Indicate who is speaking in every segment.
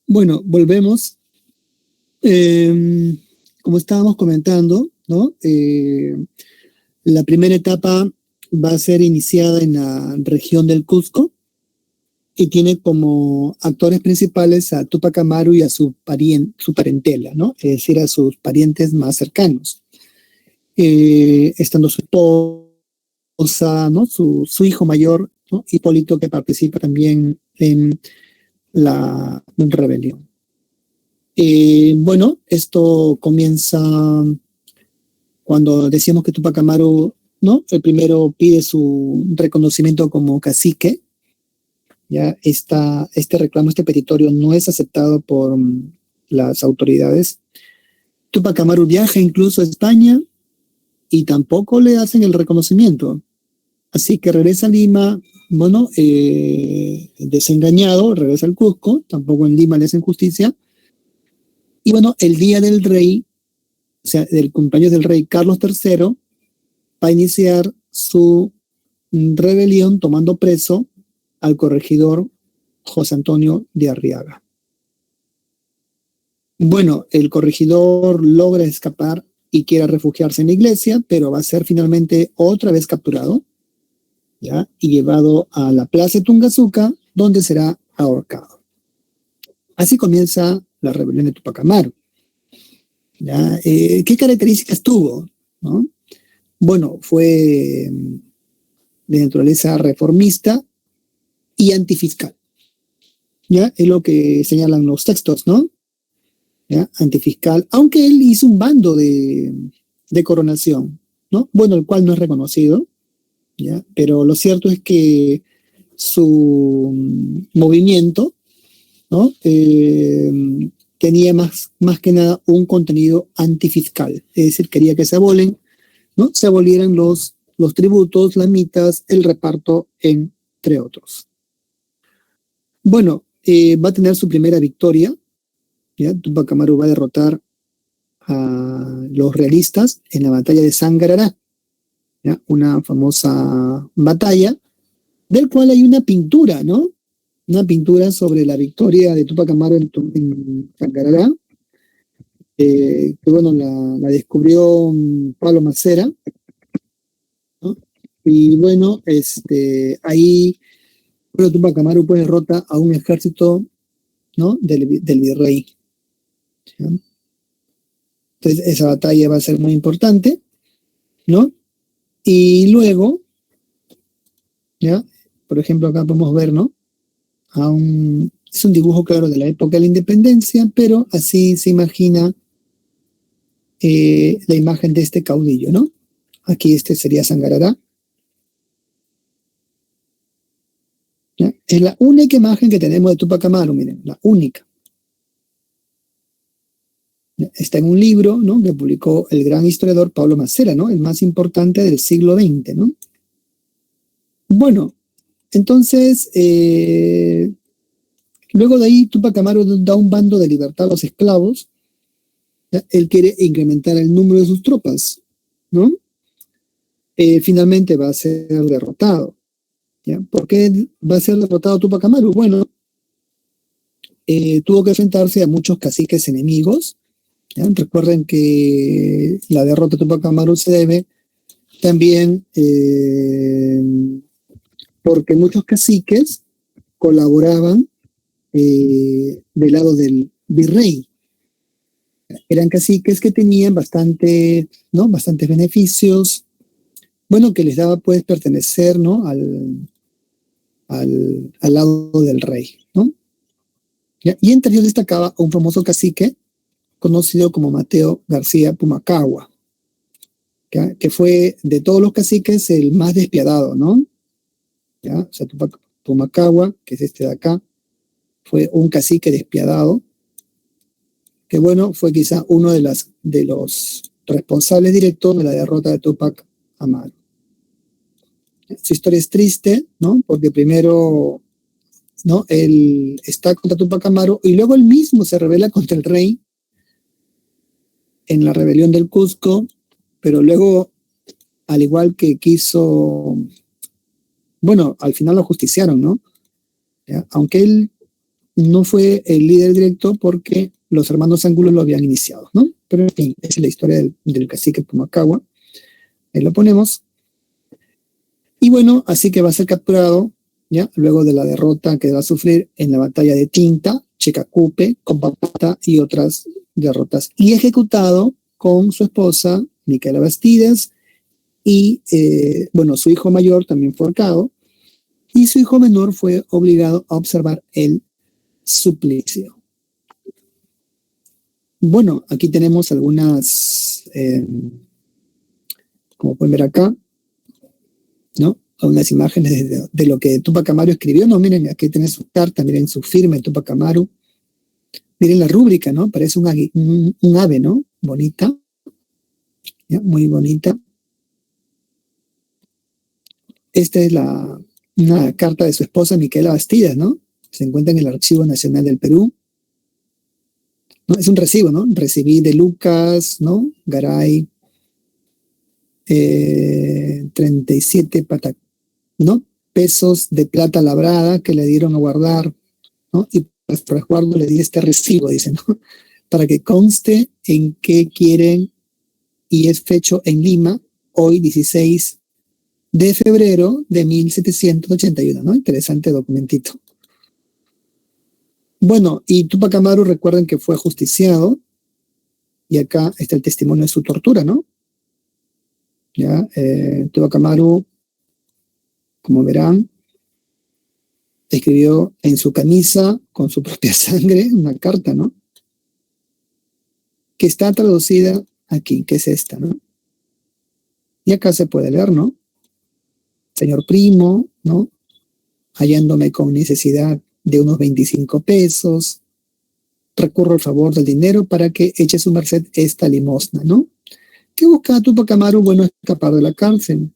Speaker 1: Bueno, volvemos. Como estábamos comentando, ¿no? La primera etapa va a ser iniciada en la región del Cusco y tiene como actores principales a Tupac Amaru y a su parentela, ¿no? Es decir, a sus parientes más cercanos. Estando su esposa, ¿no? Su hijo mayor, ¿no? Hipólito, que participa también en la rebelión. Bueno, esto comienza cuando decíamos que Tupac Amaru, ¿no? El primero pide su reconocimiento como cacique. Ya este reclamo, este petitorio no es aceptado por las autoridades. Tupac Amaru viaja incluso a España y tampoco le hacen el reconocimiento. Así que regresa a Lima, bueno, desengañado, regresa al Cusco, tampoco en Lima le hacen justicia. Y bueno, el día del rey, o sea, del cumpleaños del rey Carlos III, va a iniciar su rebelión tomando preso al corregidor José Antonio de Arriaga. Bueno, el corregidor logra escapar y quiere refugiarse en la iglesia, pero va a ser finalmente otra vez capturado, ¿ya? Y llevado a la plaza de Tungazuca, donde será ahorcado. Así comienza la rebelión de Tupac Amaru. ¿Ya? ¿Qué características tuvo? ¿No? Bueno, fue de naturaleza reformista y antifiscal. ¿Ya? Es lo que señalan los textos, ¿no? ¿Ya? Antifiscal, aunque él hizo un bando de coronación, ¿no? Bueno, el cual no es reconocido, ¿ya? Pero lo cierto es que su movimiento, ¿no? Tenía más que nada un contenido antifiscal, es decir, quería que se ¿no? Se abolieran los tributos, las mitas, el reparto, entre otros. Bueno, va a tener su primera victoria, ¿ya? Tupac Amaru va a derrotar a los realistas en la batalla de Sangarará, ¿ya? Una famosa batalla, del cual hay una pintura, ¿no? Una pintura sobre la victoria de Tupac Amaru en Sangarará, que bueno, la descubrió Pablo Macera, ¿no? Y bueno, ahí bueno, Tupac Amaru pues derrota a un ejército, ¿no? del virrey, ¿ya? Entonces esa batalla va a ser muy importante, ¿no? Y luego, ¿ya? Por ejemplo, acá podemos ver, ¿no? Es un dibujo, claro, de la época de la independencia, pero así se imagina la imagen de este caudillo, ¿no? Aquí sería Sangarará. ¿Ya? Es la única imagen que tenemos de Tupac Amaru, miren, la única. ¿Ya? Está en un libro, ¿no? Que publicó el gran historiador Pablo Macera, ¿no? El más importante del siglo XX, ¿no? Bueno, entonces, luego de ahí Tupac Amaru da un bando de libertad a los esclavos. ¿Ya? Él quiere incrementar el número de sus tropas, ¿no? Finalmente va a ser derrotado. ¿Ya? ¿Por qué va a ser derrotado Tupac Amaru? Bueno, tuvo que enfrentarse a muchos caciques enemigos. ¿Ya? Recuerden que la derrota de Tupac Amaru se debe también porque muchos caciques colaboraban del lado del virrey. Eran caciques que tenían ¿no? bastantes beneficios, bueno, que les daba pues pertenecer, ¿no? al lado del rey, ¿no? ¿Ya? Y entre ellos destacaba un famoso cacique conocido como Mateo García Pumacahua, ¿ya? Que fue de todos los caciques el más despiadado, ¿no? ¿Ya? O sea, Pumacahua, que es este de acá, fue un cacique despiadado, que bueno, fue quizá uno de los responsables directos de la derrota de Tupac Amaru. Su historia es triste, ¿no? Porque primero, ¿no? Él está contra Tupac Amaru y luego él mismo se rebela contra el rey en la rebelión del Cusco, pero luego, al igual que bueno, al final lo justiciaron, ¿no? ¿Ya? Aunque él no fue el líder directo porque los hermanos Angulo lo habían iniciado, ¿no? Pero en fin, esa es la historia del cacique Pumacahua. Ahí lo ponemos. Y bueno, así que va a ser capturado, ¿ya? Luego de la derrota que va a sufrir en la batalla de Tinta, Chicacupe, Compapata y otras derrotas. Y ejecutado con su esposa, Micaela Bastidas, y bueno, su hijo mayor también fue ahorcado, y su hijo menor fue obligado a observar el suplicio. Bueno, aquí tenemos algunas, como pueden ver acá, ¿no? Unas imágenes de lo que Túpac Amaru escribió. No, miren, aquí tiene su carta, miren su firma, Túpac Amaru. Miren la rúbrica, ¿no? Parece un ave, ¿no? Bonita, ¿ya? Muy bonita. Esta es una carta de su esposa, Micaela Bastidas, ¿no? Se encuentra en el Archivo Nacional del Perú. ¿No? Es un recibo, ¿no? Recibí de Lucas, ¿no? Garay, 37 ¿no? Pesos de plata labrada que le dieron a guardar, ¿no? Y para resguardo le di este recibo, dice, ¿no? Para que conste en qué quieren, y es fecho en Lima, hoy 16 de febrero de 1781, ¿no? Interesante documentito. Bueno, y Túpac Amaru, recuerden que fue ajusticiado, y acá está el testimonio de su tortura, ¿no? Ya, Túpac Amaru, como verán, escribió en su camisa, con su propia sangre, una carta, ¿no? Que está traducida aquí, que es esta, ¿no? Y acá se puede leer, ¿no? Señor primo, ¿no? Hallándome con necesidad de unos 25 pesos, recurro al favor del dinero para que eche su merced esta limosna, ¿no? ¿Qué buscaba Túpac Amaru? Bueno, escapar de la cárcel,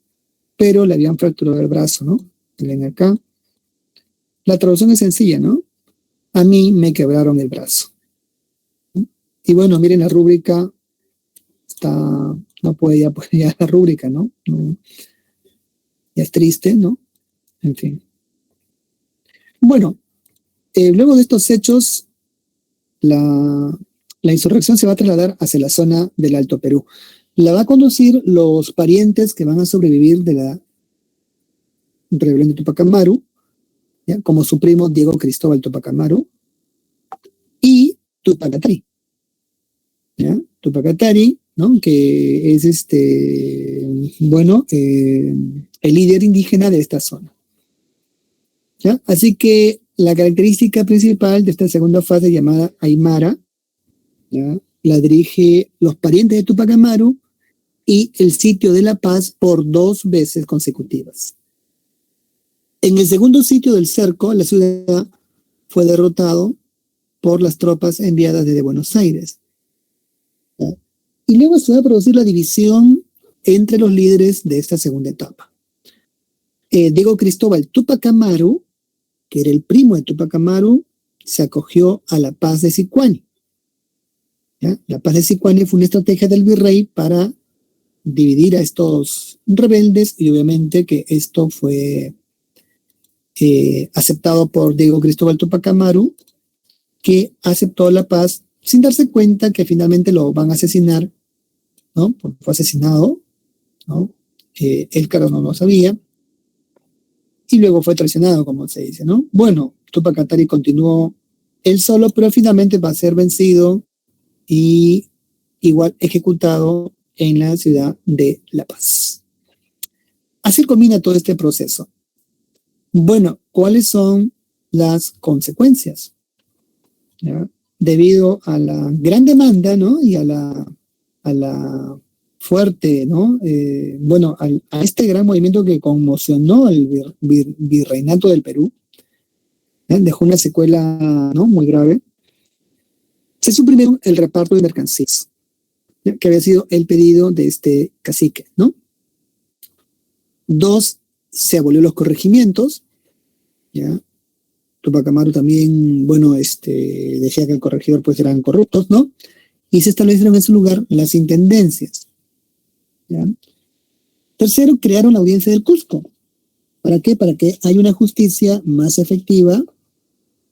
Speaker 1: pero le habían fracturado el brazo, ¿no? Ven acá. La traducción es sencilla, ¿no? A mí me quebraron el brazo. ¿No? Y bueno, miren la rúbrica, no puede ya la rúbrica, ¿no? Ya es triste, ¿no? En fin. Bueno, luego de estos hechos, la insurrección se va a trasladar hacia la zona del Alto Perú. La va a conducir los parientes que van a sobrevivir de la rebelión de Túpac Amaru, ¿ya? Como su primo Diego Cristóbal Túpac Amaru y Túpac Katari, ¿ya? Túpac Katari, ¿no? Que es bueno, el líder indígena de esta zona, ¿ya? Así que la característica principal de esta segunda fase llamada Aymara, ¿ya? La dirige los parientes de Túpac Amaru y el sitio de La Paz por 2 veces consecutivas. En el segundo sitio del cerco, la ciudad fue derrotado por las tropas enviadas desde Buenos Aires. ¿Ya? Y luego se va a producir la división entre los líderes de esta segunda etapa. Diego Cristóbal Túpac Amaru, que era el primo de Túpac Amaru, se acogió a la paz de Sicuani. ¿Ya? La paz de Sicuani fue una estrategia del virrey para dividir a estos rebeldes, y obviamente que esto fue aceptado por Diego Cristóbal Túpac Amaru, que aceptó la paz sin darse cuenta que finalmente lo van a asesinar, ¿no? Porque fue asesinado, ¿no? Él, claro, no lo sabía, y luego fue traicionado, como se dice, ¿no? Bueno, Túpac Katari continuó él solo, pero finalmente va a ser vencido y igual ejecutado en la ciudad de La Paz. Así comienza todo este proceso. Bueno, ¿cuáles son las consecuencias? ¿Ya? Debido a la gran demanda, ¿no? Y a la fuerte, ¿no? Bueno, a este gran movimiento que conmocionó al virreinato del Perú, ¿eh? Dejó una secuela, ¿no? Muy grave. Se suprimió el reparto de mercancías, ¿ya? Que había sido el pedido de este cacique, ¿no? 2, se abolió los corregimientos, ¿ya? Túpac Amaru también, bueno, decía que el corregidor pues eran corruptos, ¿no? Y se establecieron en su lugar las intendencias, ¿ya? 3, crearon la audiencia del Cusco. ¿Para qué? Para que haya una justicia más efectiva,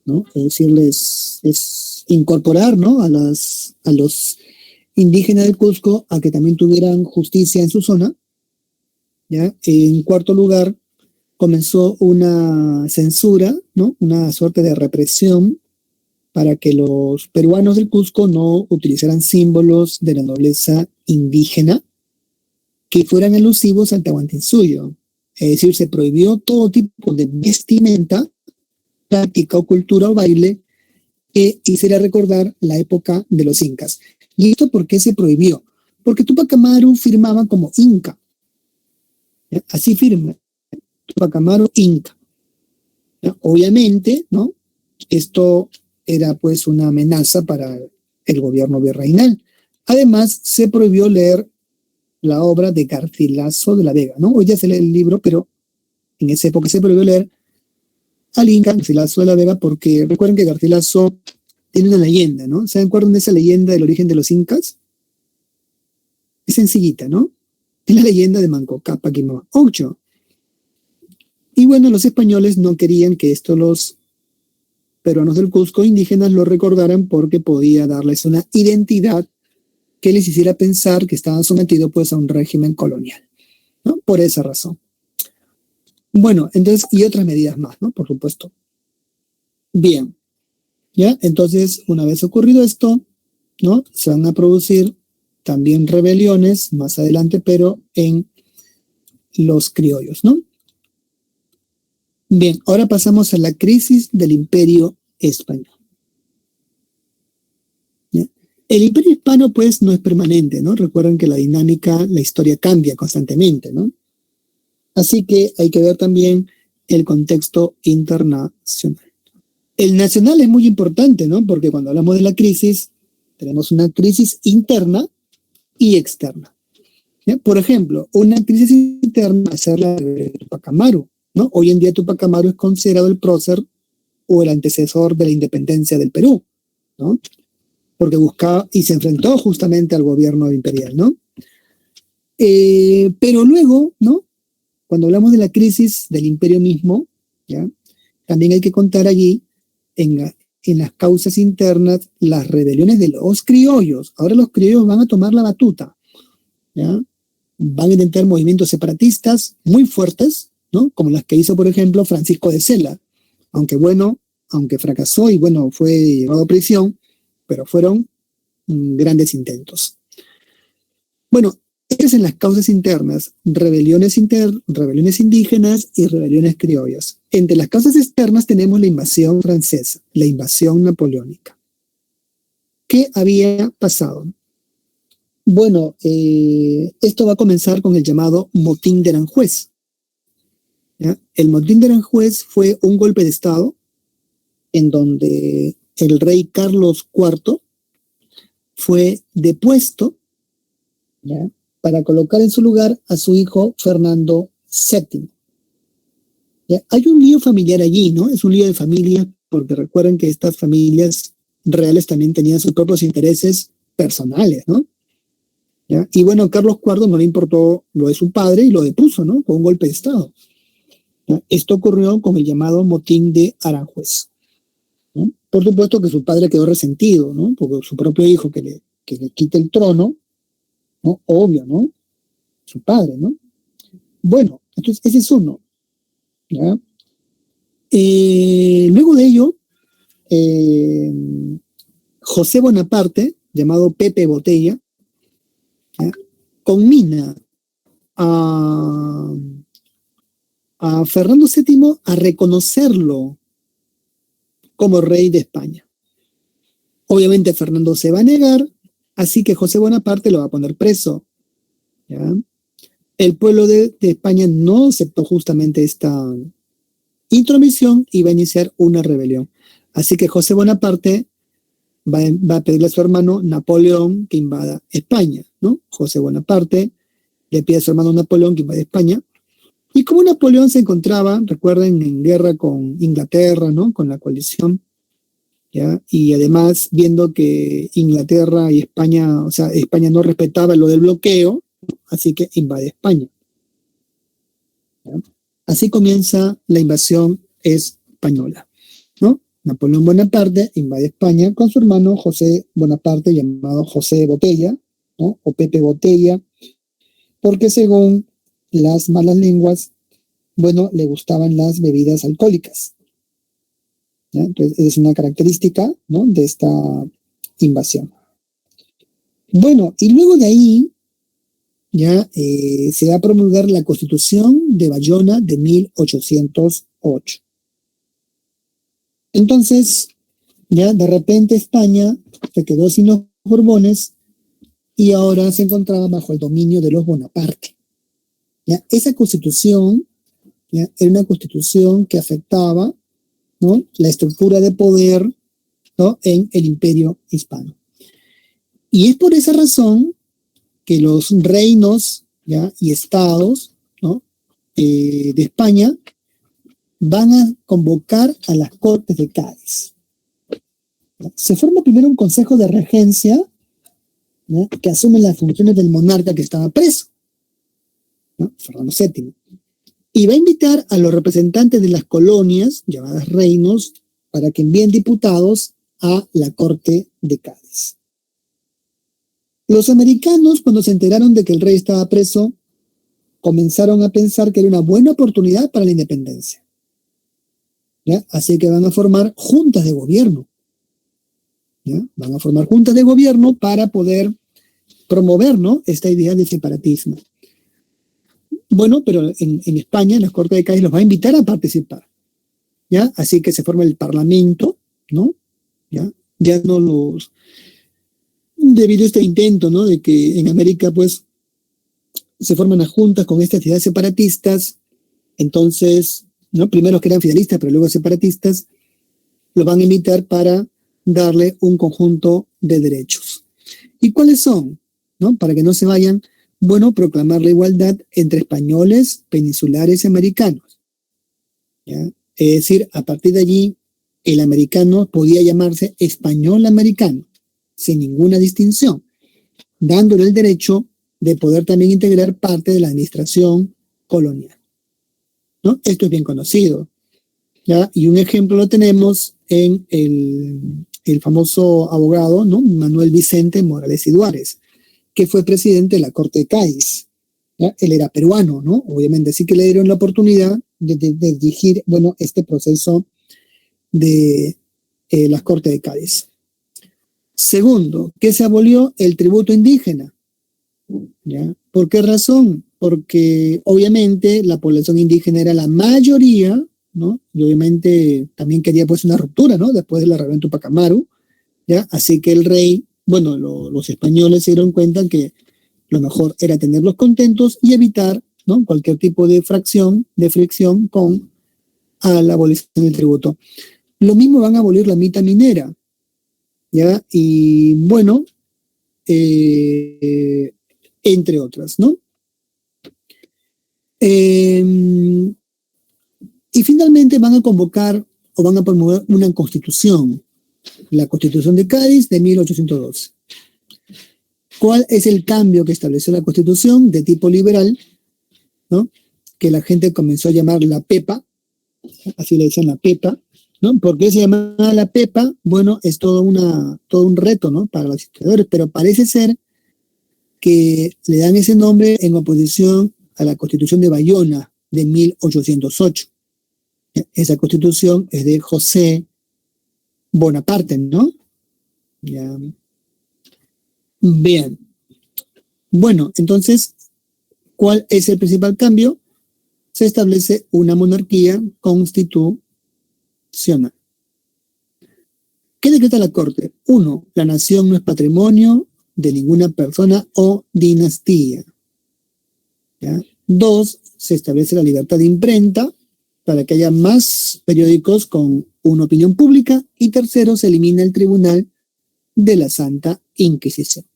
Speaker 1: ¿no? Es decir, es incorporar, ¿no? A los indígenas del Cusco a que también tuvieran justicia en su zona, ¿ya? En cuarto lugar, comenzó una censura, ¿no? Una suerte de represión para que los peruanos del Cusco no utilizaran símbolos de la nobleza indígena que fueran alusivos al Tahuantinsuyo. Es decir, se prohibió todo tipo de vestimenta, práctica o cultura o baile que hiciera recordar la época de los incas. ¿Y esto por qué se prohibió? Porque Tupac Amaru firmaba como inca. ¿Ya? Así firma, Tupac Amaru inca. ¿Ya? Obviamente, ¿no? Esto era pues una amenaza para el gobierno virreinal. Además, se prohibió leer la obra de Garcilaso de la Vega, ¿no? Hoy ya se lee el libro, pero en esa época se prohibió leer al Inca Garcilaso de la Vega porque recuerden que Garcilaso tiene una leyenda, ¿no? ¿Se acuerdan de esa leyenda del origen de los incas? Es sencillita, ¿no? Es la leyenda de Manco Cápac y Mama Ocho. Y bueno, los españoles no querían que esto los peruanos del Cusco indígenas lo recordaran porque podía darles una identidad que les hiciera pensar que estaban sometidos pues a un régimen colonial, ¿no? Por esa razón. Bueno, entonces, y otras medidas más, ¿no? Por supuesto. Bien, ¿ya? Entonces, una vez ocurrido esto, ¿no? Se van a producir también rebeliones más adelante, pero en los criollos, ¿no? Bien, ahora pasamos a la crisis del Imperio Español. ¿Ya? El Imperio Hispano, pues, no es permanente, ¿no? Recuerden que la dinámica, la historia cambia constantemente, ¿no? Así que hay que ver también el contexto internacional. El nacional es muy importante, ¿no? Porque cuando hablamos de la crisis, tenemos una crisis interna y externa. ¿Ya? Por ejemplo, una crisis interna va a ser la de Tupac Amaru, ¿no? Hoy en día Tupac Amaru es considerado el prócer o el antecesor de la independencia del Perú, ¿no? Porque buscaba y se enfrentó justamente al gobierno imperial, ¿no? Pero luego, ¿no? Cuando hablamos de la crisis del imperio mismo, ¿ya? También hay que contar allí en las causas internas las rebeliones de los criollos. Ahora los criollos van a tomar la batuta, ¿ya? Van a intentar movimientos separatistas muy fuertes, ¿no? Como las que hizo, por ejemplo, Francisco de Sela. Aunque fracasó y bueno, fue llevado a prisión, pero fueron grandes intentos. Bueno, es en las causas internas, rebeliones indígenas y rebeliones criollas. Entre las causas externas tenemos la invasión francesa, la invasión napoleónica. ¿Qué había pasado? Bueno, esto va a comenzar con el llamado Motín de Aranjuez. ¿Ya? El Motín de Aranjuez fue un golpe de Estado en donde el rey Carlos IV fue depuesto, ¿ya? Para colocar en su lugar a su hijo Fernando VII. ¿Ya? Hay un lío familiar allí, ¿no? Es un lío de familia, porque recuerden que estas familias reales también tenían sus propios intereses personales, ¿no? ¿Ya? Y bueno, Carlos IV no le importó lo de su padre y lo depuso, ¿no? Con un golpe de Estado. ¿Ya? Esto ocurrió con el llamado Motín de Aranjuez, ¿no? Por supuesto que su padre quedó resentido, ¿no? Porque su propio hijo que le quite el trono, ¿no? Obvio, ¿no? Su padre, ¿no? Bueno, entonces ese es uno, ¿ya? Luego de ello, José Bonaparte, llamado Pepe Botella, ¿ya? Conmina a, a Fernando VII a reconocerlo como rey de España. Obviamente Fernando se va a negar, así que José Bonaparte lo va a poner preso, ¿ya? El pueblo de España no aceptó justamente esta intromisión y va a iniciar una rebelión. Así que José Bonaparte va a pedirle a su hermano Napoleón que invada España, ¿no? José Bonaparte le pide a su hermano Napoleón que invada España. Y como Napoleón se encontraba, recuerden, en guerra con Inglaterra, ¿no? Con la coalición, ¿ya? Y además viendo que Inglaterra y España, o sea, España no respetaba lo del bloqueo, así que invade España, ¿ya? Así comienza la invasión española, ¿no? Napoleón Bonaparte invade España con su hermano José Bonaparte, llamado José Botella, ¿no? O Pepe Botella, porque según las malas lenguas, bueno, le gustaban las bebidas alcohólicas. ¿Ya? Entonces, es una característica, ¿no?, de esta invasión. Bueno, y luego de ahí, ya se va a promulgar la Constitución de Bayona de 1808. Entonces, ya de repente España se quedó sin los Borbones y ahora se encontraba bajo el dominio de los Bonaparte. ¿Ya? Esa constitución, ¿ya?, era una constitución que afectaba, ¿no?, la estructura de poder, ¿no?, en el imperio hispano. Y es por esa razón que los reinos, ¿ya?, y estados, ¿no?, de España van a convocar a las Cortes de Cádiz. ¿Ya? Se forma primero un consejo de regencia, ¿ya?, que asume las funciones del monarca que estaba preso, ¿no?, Fernando VII. Y va a invitar a los representantes de las colonias, llamadas reinos, para que envíen diputados a la Corte de Cádiz. Los americanos, cuando se enteraron de que el rey estaba preso, comenzaron a pensar que era una buena oportunidad para la independencia. ¿Ya? Así que van a formar juntas de gobierno. ¿Ya? Van a formar juntas de gobierno para poder promover, ¿no?, esta idea de separatismo. Bueno, pero en España, en las Cortes de Cádiz, los va a invitar a participar. ¿Ya? Así que se forma el Parlamento, ¿no? Ya no los... Debido a este intento, ¿no?, de que en América, pues, se forman las juntas con estas ideas separatistas, entonces, ¿no?, primero los que eran federalistas, pero luego separatistas, los van a invitar para darle un conjunto de derechos. ¿Y cuáles son? ¿No? Para que no se vayan, bueno, proclamar la igualdad entre españoles, peninsulares y americanos. ¿Ya? Es decir, a partir de allí, el americano podía llamarse español americano, sin ninguna distinción, dándole el derecho de poder también integrar parte de la administración colonial. ¿No? Esto es bien conocido. ¿Ya? Y un ejemplo lo tenemos en el famoso abogado, ¿no?, Manuel Vicente Morales y Duárez, que fue presidente de la Corte de Cádiz. ¿Ya? Él era peruano, ¿no? Obviamente, sí que le dieron la oportunidad de dirigir, bueno, este proceso de las Cortes de Cádiz. Segundo, que se abolió el tributo indígena. ¿Ya? ¿Por qué razón? Porque obviamente la población indígena era la mayoría, ¿no? Y obviamente también quería, pues, una ruptura, ¿no?, después de la rebelión Tupac Amaru, ¿ya? Así que el rey, bueno, los españoles se dieron cuenta que lo mejor era tenerlos contentos y evitar, ¿no?, cualquier tipo de fricción con a la abolición del tributo. Lo mismo van a abolir la mita minera, ¿ya? Y bueno, entre otras, ¿no? Y finalmente van a convocar o van a promover una constitución, la Constitución de Cádiz de 1812. ¿Cuál es el cambio que estableció la Constitución de tipo liberal, ¿no?, que la gente comenzó a llamar la PEPA, así le decían la PEPA, ¿no? ¿Por qué se llamaba la PEPA? Bueno, es todo un reto, ¿no?, para los historiadores, pero parece ser que le dan ese nombre en oposición a la Constitución de Bayona de 1808. Esa constitución es de José Bonaparte, ¿no? Ya. Bien. Bueno, entonces, ¿cuál es el principal cambio? Se establece una monarquía constitucional. ¿Qué decreta la Corte? 1. La nación no es patrimonio de ninguna persona o dinastía. ¿Ya? 2. Se establece la libertad de imprenta para que haya más periódicos con una opinión pública. Y 3. Se elimina el Tribunal de la Santa Inquisición.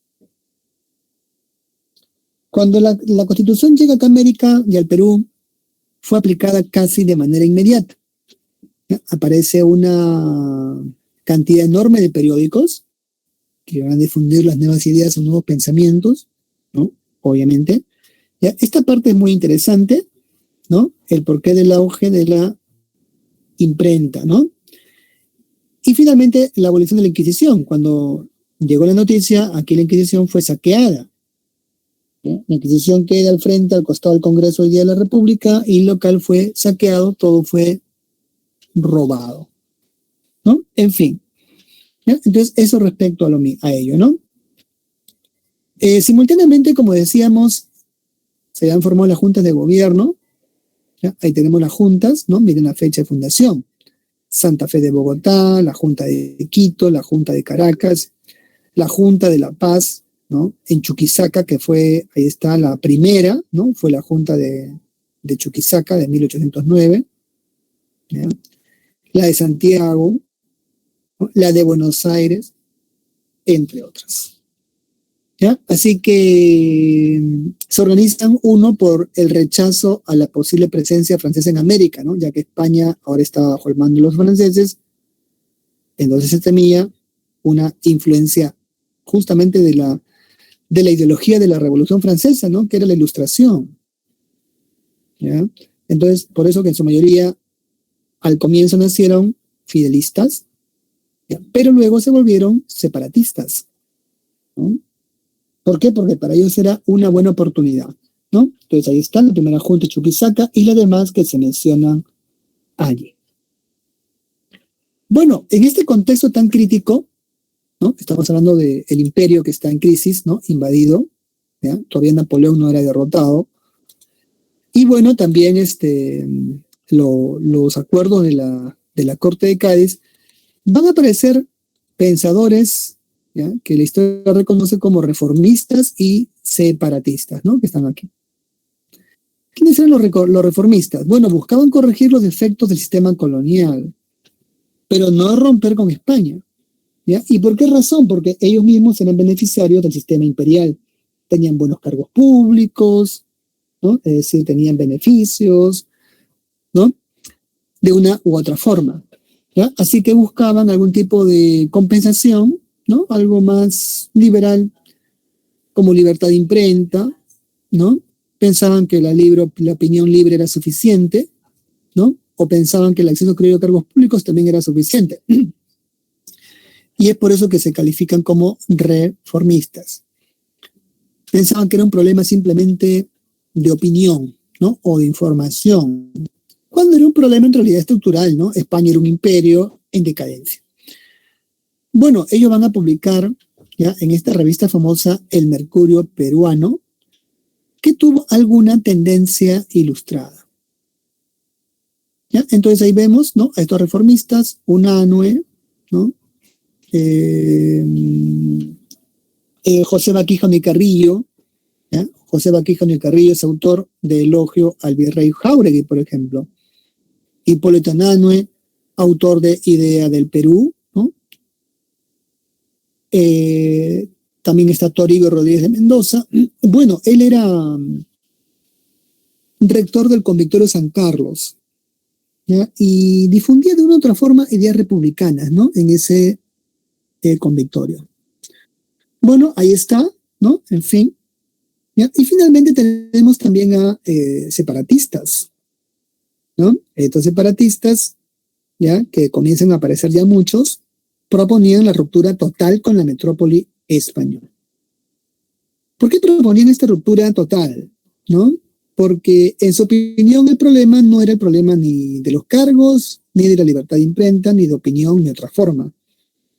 Speaker 1: Cuando la Constitución llega acá a América y al Perú, fue aplicada casi de manera inmediata. ¿Ya? Aparece una cantidad enorme de periódicos que van a difundir las nuevas ideas o nuevos pensamientos, ¿no? Obviamente. ¿Ya? Esta parte es muy interesante, ¿no? El porqué del auge de la imprenta, ¿no? Y finalmente la abolición de la Inquisición. Cuando llegó la noticia, aquí la Inquisición fue saqueada. ¿Sí? La Inquisición queda al frente, al costado del Congreso hoy día de la República, y el local fue saqueado, todo fue robado, ¿no? En fin, ¿ya? Entonces eso respecto a ello, ¿no? Simultáneamente, como decíamos, se han formado las juntas de gobierno, ¿ya? Ahí tenemos las juntas, ¿no? Miren la fecha de fundación: Santa Fe de Bogotá, la Junta de Quito, la Junta de Caracas, la Junta de La Paz, ¿no? En Chuquisaca, que fue, ahí está la primera, ¿no? Fue la Junta de Chuquisaca de 1809, ¿ya? La de Santiago, ¿no? La de Buenos Aires, entre otras, ¿ya? Así que se organizan, uno, por el rechazo a la posible presencia francesa en América, ¿no? Ya que España ahora está bajo el mando de los franceses, entonces se temía una influencia justamente de la ideología de la Revolución Francesa, ¿no? Que era la Ilustración, ¿ya? Entonces, por eso que en su mayoría al comienzo nacieron fidelistas, ¿ya? Pero luego se volvieron separatistas, ¿no? ¿Por qué? Porque para ellos era una buena oportunidad, ¿no? Entonces ahí está la primera junta de Chuquisaca y las demás que se mencionan allí. Bueno, en este contexto tan crítico, ¿no? Estamos hablando del imperio que está en crisis, ¿no? Invadido, ¿ya? Todavía Napoleón no era derrotado. Y bueno, también los acuerdos de la Corte de Cádiz, van a aparecer pensadores, ¿ya? Que la historia reconoce como reformistas y separatistas, ¿no? Que están aquí. ¿Quiénes eran los reformistas? Bueno, buscaban corregir los defectos del sistema colonial, pero no romper con España, ¿ya? ¿Y por qué razón? Porque ellos mismos eran beneficiarios del sistema imperial. Tenían buenos cargos públicos, ¿no? Es decir, tenían beneficios, ¿no? De una u otra forma, ¿ya? Así que buscaban algún tipo de compensación, ¿no? Algo más liberal, como libertad de imprenta, ¿no? Pensaban que la opinión libre era suficiente, ¿no? O pensaban que el acceso creído a cargos públicos también era suficiente. Y es por eso que se califican como reformistas. Pensaban que era un problema simplemente de opinión, ¿no? O de información, cuando era un problema en realidad estructural, ¿no? España era un imperio en decadencia. Bueno, ellos van a publicar, ¿ya? En esta revista famosa, El Mercurio Peruano, que tuvo alguna tendencia ilustrada, ¿ya? Entonces ahí vemos, ¿no? A estos reformistas, Unanue, ¿no? José Baquijano y Carrillo, ¿ya? José Baquijano y Carrillo es autor de Elogio al Virrey Jáuregui, por ejemplo. Hipólito Unanue, autor de Idea del Perú, ¿no? También está Toribio Rodríguez de Mendoza. Bueno, él era rector del Convictorio San Carlos, ¿ya? Y difundía de una u otra forma ideas republicanas, ¿no? En ese convictorio. Bueno, ahí está, ¿no? En fin, ¿ya? Y finalmente tenemos también a separatistas, ¿no? Estos separatistas, ¿ya? Que comienzan a aparecer ya muchos, proponían la ruptura total con la metrópoli española. ¿Por qué proponían esta ruptura total? ¿No? Porque en su opinión el problema no era el problema ni de los cargos, ni de la libertad de imprenta, ni de opinión, ni otra forma,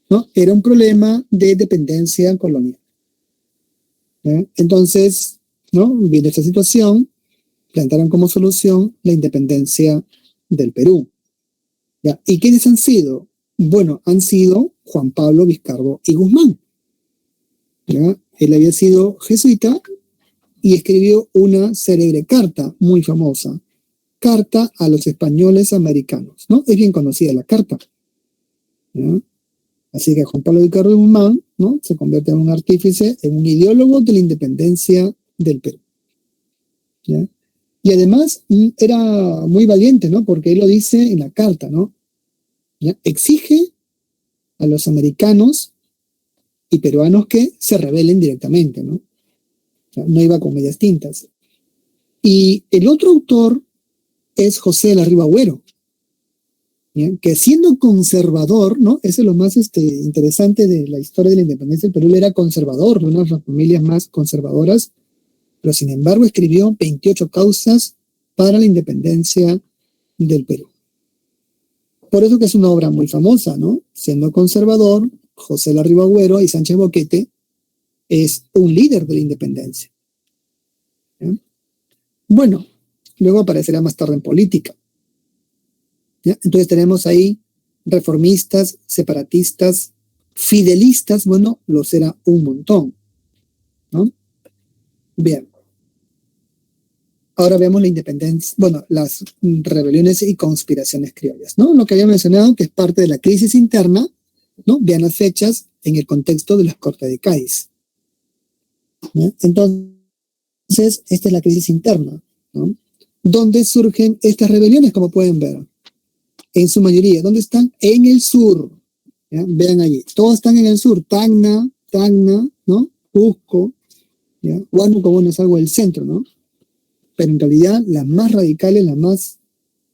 Speaker 1: ¿no? Era un problema de dependencia colonial, ¿ya? Entonces, ¿no? Viendo esta situación, plantearon como solución la independencia del Perú, ¿ya? ¿Y quiénes han sido? Bueno, han sido Juan Pablo Vizcardo y Guzmán, ¿ya? Él había sido jesuita y escribió una célebre carta muy famosa, Carta a los Españoles Americanos, ¿no? Es bien conocida la carta, ¿ya? Así que Juan Pablo Vizcardo y Guzmán, ¿no? Se convierte en un artífice, en un ideólogo de la independencia del Perú, ¿ya? Y además era muy valiente, ¿no? Porque él lo dice en la carta, ¿no? ¿Ya? Exige a los americanos y peruanos que se rebelen directamente, ¿no? O sea, no iba con medias tintas. Y el otro autor es José de la Riva Agüero, ¿ya? Que siendo conservador, ¿no? Eso es lo más interesante de la historia de la independencia del Perú. Él era conservador, una de las familias más conservadoras, pero sin embargo escribió 28 causas para la independencia del Perú. Por eso que es una obra muy famosa, ¿no? Siendo conservador, José Larribagüero y Sánchez Boquete es un líder de la independencia. ¿Ya? Bueno, luego aparecerá más tarde en política. ¿Ya? Entonces tenemos ahí reformistas, separatistas, fidelistas, bueno, los era un montón, ¿no? Bien. Ahora vemos la independencia, bueno, las rebeliones y conspiraciones criollas, ¿no? Lo que había mencionado, que es parte de la crisis interna, ¿no? Vean las fechas en el contexto de las Cortes de Cádiz. ¿Ya? Entonces, esta es la crisis interna, ¿no? ¿Dónde surgen estas rebeliones, como pueden ver? En su mayoría, ¿dónde están? En el sur. ¿Ya? Vean allí, todos están en el sur, Tacna, ¿no? Cusco, ¿ya? Huánuco, bueno, es algo del centro, ¿no? Pero en realidad las más radicales,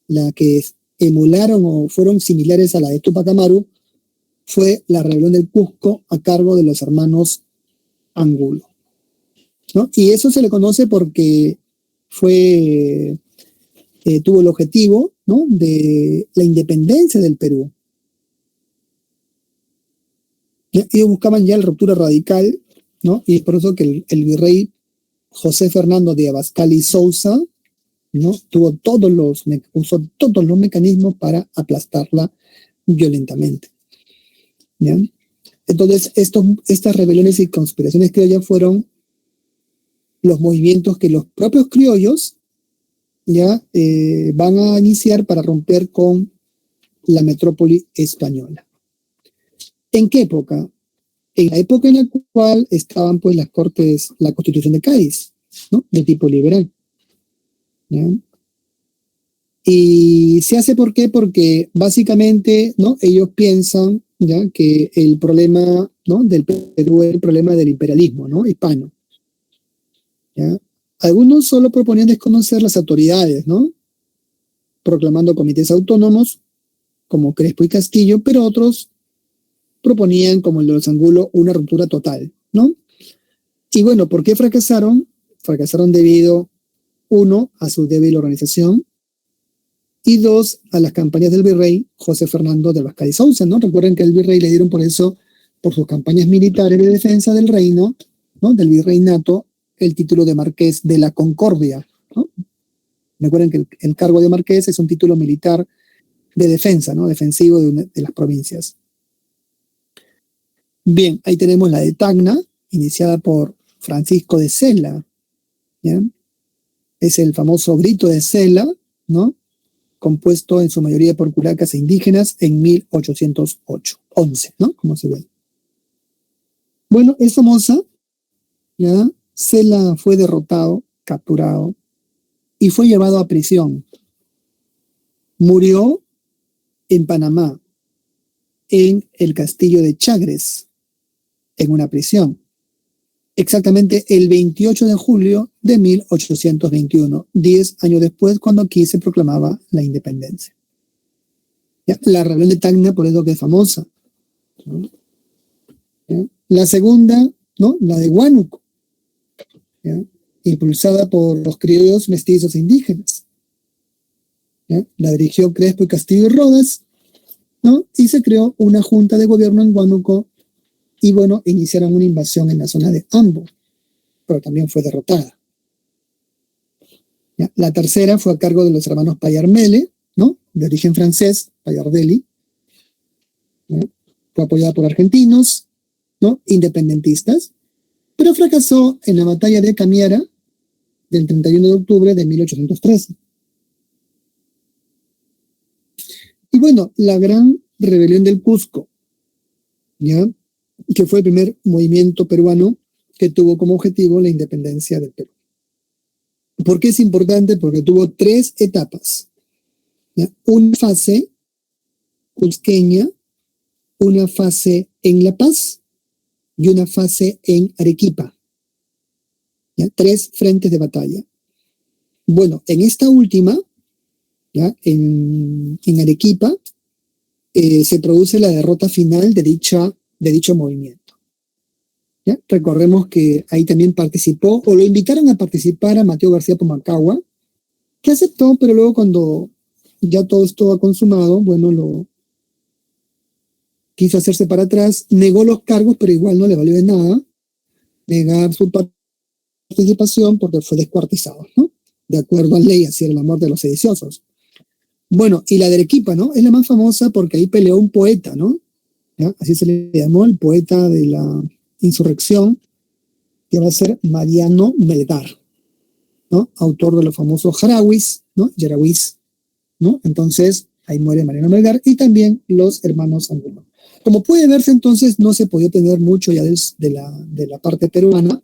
Speaker 1: las que emularon o fueron similares a la de Tupac Amaru, fue la rebelión del Cusco a cargo de los hermanos Angulo, ¿no? Y eso se le conoce porque tuvo el objetivo, ¿no? De la independencia del Perú. Ellos buscaban ya la ruptura radical, ¿no? Y es por eso que el virrey José Fernando de Abascal y Sousa, ¿no? Usó todos los mecanismos para aplastarla violentamente. ¿Ya? Entonces, estas rebeliones y conspiraciones criollas fueron los movimientos que los propios criollos ya van a iniciar para romper con la metrópoli española. ¿En qué época? En la época en la cual estaban pues las cortes, la Constitución de Cádiz, ¿no? De tipo liberal. ¿Ya? Y se hace ¿por qué? Porque básicamente, ¿no? Ellos piensan, ¿ya? Que el problema, ¿no? Del Perú es el problema del imperialismo, ¿no? Hispano. ¿Ya? Algunos solo proponían desconocer las autoridades, ¿no? Proclamando comités autónomos como Crespo y Castillo, pero otros proponían, como el de los Angulo, una ruptura total, ¿no? Y bueno, ¿por qué fracasaron? Fracasaron debido, uno, a su débil organización, y dos, a las campañas del virrey José Fernando de Abascal y Sousa, ¿no? Recuerden que al virrey le dieron por eso, por sus campañas militares de defensa del reino, ¿no? Del virreinato, el título de Marqués de la Concordia, ¿no? Recuerden que el cargo de Marqués es un título militar de defensa, ¿no? Defensivo de las provincias. Bien, ahí tenemos la de Tacna, iniciada por Francisco de Sela, ¿ya? Es el famoso grito de Sela, ¿no? Compuesto en su mayoría por curacas e indígenas en 1811, ¿no? Como se ve. Bueno, es famosa, ¿ya? Sela fue derrotado, capturado y fue llevado a prisión. Murió en Panamá, en el castillo de Chagres, en una prisión. Exactamente el 28 de julio de 1821, 10 años después, cuando aquí se proclamaba la independencia. ¿Ya? La rebelión de Tacna, por eso que es famosa, ¿no? ¿Ya? La segunda, ¿no? La de Huánuco, ¿ya? Impulsada por los criollos mestizos indígenas. ¿Ya? La dirigió Crespo y Castillo y Rodas, ¿no? Y se creó una junta de gobierno en Huánuco y, bueno, iniciaron una invasión en la zona de Ambo, pero también fue derrotada. ¿Ya? La tercera fue a cargo de los hermanos Payarmele, ¿no? De origen francés, Payardelli, ¿no? Fue apoyada por argentinos, ¿no? Independentistas, pero fracasó en la batalla de Camiara del 31 de octubre de 1813. Y bueno, la gran rebelión del Cusco, ¿ya? Que fue el primer movimiento peruano que tuvo como objetivo la independencia del Perú. ¿Por qué es importante? Porque tuvo 3 etapas, ¿ya? Una fase cusqueña, una fase en La Paz y una fase en Arequipa, ¿ya? 3 frentes de batalla. Bueno, en esta última, ¿ya? En Arequipa, se produce la derrota final de dicho movimiento. ¿Ya? Recordemos que ahí también participó, o lo invitaron a participar a Mateo García Pumacahua, que aceptó, pero luego cuando ya todo esto ha consumado, bueno, lo quiso hacerse para atrás, negó los cargos, pero igual no le valió de nada negar su participación porque fue descuartizado, ¿no? De acuerdo a ley, así era la muerte de los sediciosos. Bueno, y la de Arequipa, ¿no? Es la más famosa porque ahí peleó un poeta, ¿no? ¿Ya? Así se le llamó, el poeta de la insurrección, que va a ser Mariano Melgar, ¿no? Autor de los famosos Jarawis, ¿no? Yarawis, ¿no? Entonces, ahí muere Mariano Melgar y también los hermanos Angulo. Como puede verse, entonces, no se podía tener mucho ya de la parte peruana,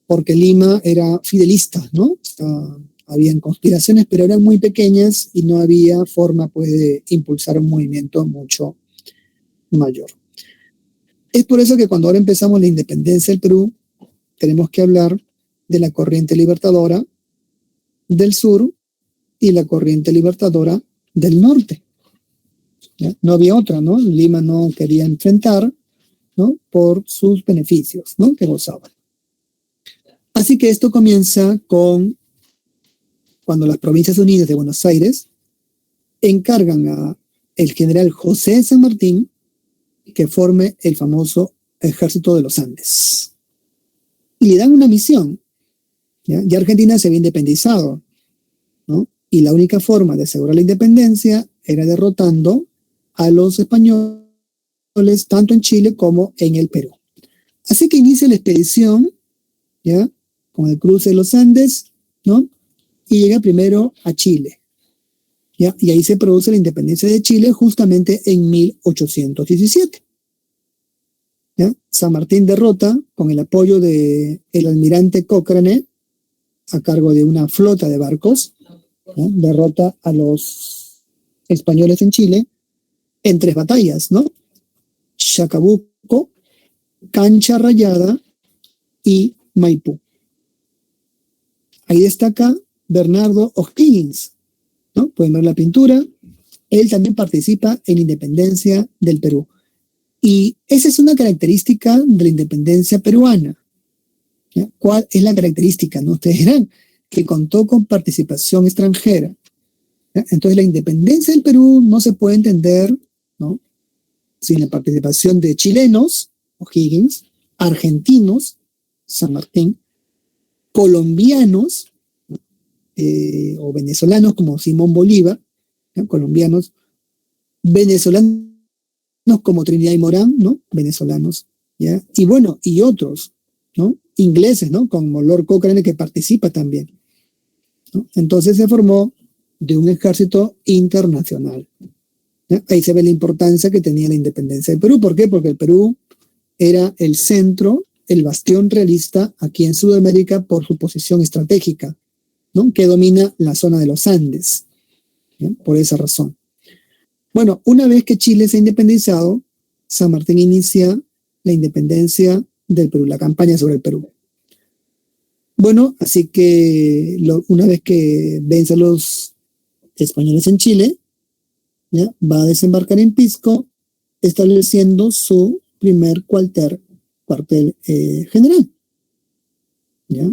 Speaker 1: porque Lima era fidelista, ¿no? O sea, habían conspiraciones, pero eran muy pequeñas y no había forma, pues, de impulsar un movimiento mucho mayor. Es por eso que cuando ahora empezamos la independencia del Perú, tenemos que hablar de la corriente libertadora del sur y la corriente libertadora del norte. ¿Ya? No había otra, ¿no? Lima no quería enfrentar, ¿no? Por sus beneficios, ¿no? Que gozaban. Así que esto comienza con cuando las Provincias Unidas de Buenos Aires encargan a el general José de San Martín que forme el famoso Ejército de los Andes. Y le dan una misión. Ya Argentina se había independizado, ¿no? Y la única forma de asegurar la independencia era derrotando a los españoles tanto en Chile como en el Perú. Así que inicia la expedición, ¿ya? Con el cruce de los Andes, ¿no? Y llega primero a Chile, ¿ya? Y ahí se produce la independencia de Chile justamente en 1817. ¿Ya? San Martín derrota con el apoyo del almirante Cochrane a cargo de una flota de barcos, ¿ya? Derrota a los españoles en Chile en 3 batallas, ¿no? Chacabuco, Cancha Rayada y Maipú. Ahí destaca Bernardo O'Higgins, ¿no? Pueden ver la pintura. Él también participa en la independencia del Perú. Y esa es una característica de la independencia peruana. ¿Ya? ¿Cuál es la característica? ¿No? Ustedes dirán que contó con participación extranjera. ¿Ya? Entonces la independencia del Perú no se puede entender, ¿no? Sin la participación de chilenos, O'Higgins, argentinos, San Martín, colombianos o venezolanos como Simón Bolívar, ¿ya? Colombianos, venezolanos como Trinidad y Morán, ¿no? Venezolanos, ¿ya? Y bueno, y otros, ¿no? Ingleses, ¿no? Como Lord Cochrane, que participa también, ¿no? Entonces se formó de un ejército internacional, ¿ya? Ahí se ve la importancia que tenía la independencia del Perú. ¿Por qué? Porque el Perú era el centro, el bastión realista aquí en Sudamérica por su posición estratégica, ¿no? Que domina la zona de los Andes, ¿ya? Por esa razón. Bueno, una vez que Chile se ha independizado, San Martín inicia la independencia del Perú, la campaña sobre el Perú. Bueno, así que una vez que vence a los españoles en Chile, ¿ya? Va a desembarcar en Pisco, estableciendo su primer cuartel general, ¿ya?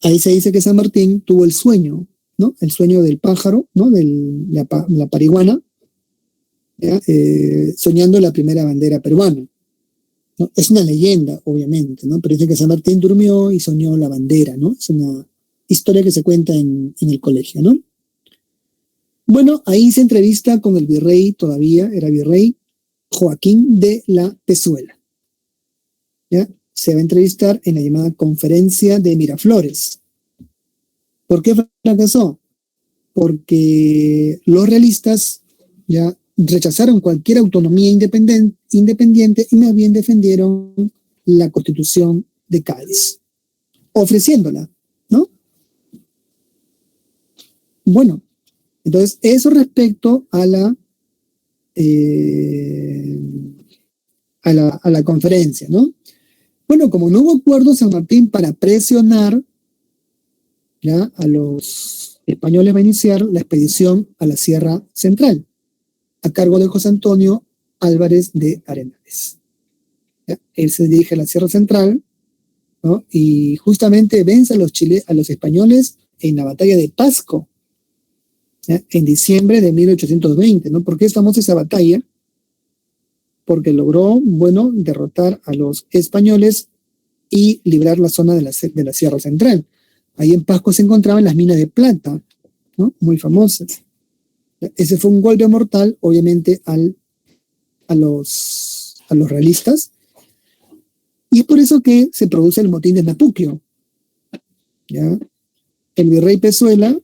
Speaker 1: Ahí se dice que San Martín tuvo el sueño, ¿no? El sueño del pájaro, ¿no? De la pariguana, soñando la primera bandera peruana, ¿no? Es una leyenda, obviamente, ¿no? Pero dice que San Martín durmió y soñó la bandera, ¿no? Es una historia que se cuenta en el colegio, ¿no? Bueno, ahí se entrevista con el virrey, todavía era virrey, Joaquín de la Pezuela, ¿ya? Se va a entrevistar en la llamada Conferencia de Miraflores. ¿Por qué fracasó? Porque los realistas ya rechazaron cualquier autonomía independiente y más bien defendieron la Constitución de Cádiz, ofreciéndola, ¿no? Bueno, entonces eso respecto a la conferencia, ¿no? Bueno, como no hubo acuerdo, San Martín, para presionar, ¿ya? A los españoles, va a iniciar la expedición a la Sierra Central, a cargo de José Antonio Álvarez de Arenales. ¿Ya? Él se dirige a la Sierra Central, ¿no? Y justamente vence a los españoles en la batalla de Pasco, ¿ya? En diciembre de 1820, ¿no? ¿Por qué es famosa esa batalla? Porque logró, bueno, derrotar a los españoles y librar la zona de la Sierra Central. Ahí en Pasco se encontraban las minas de plata, ¿no? Muy famosas. Ese fue un golpe mortal, obviamente, a los realistas, y es por eso que se produce el motín de Napuquio. ¿Ya? El virrey Pezuela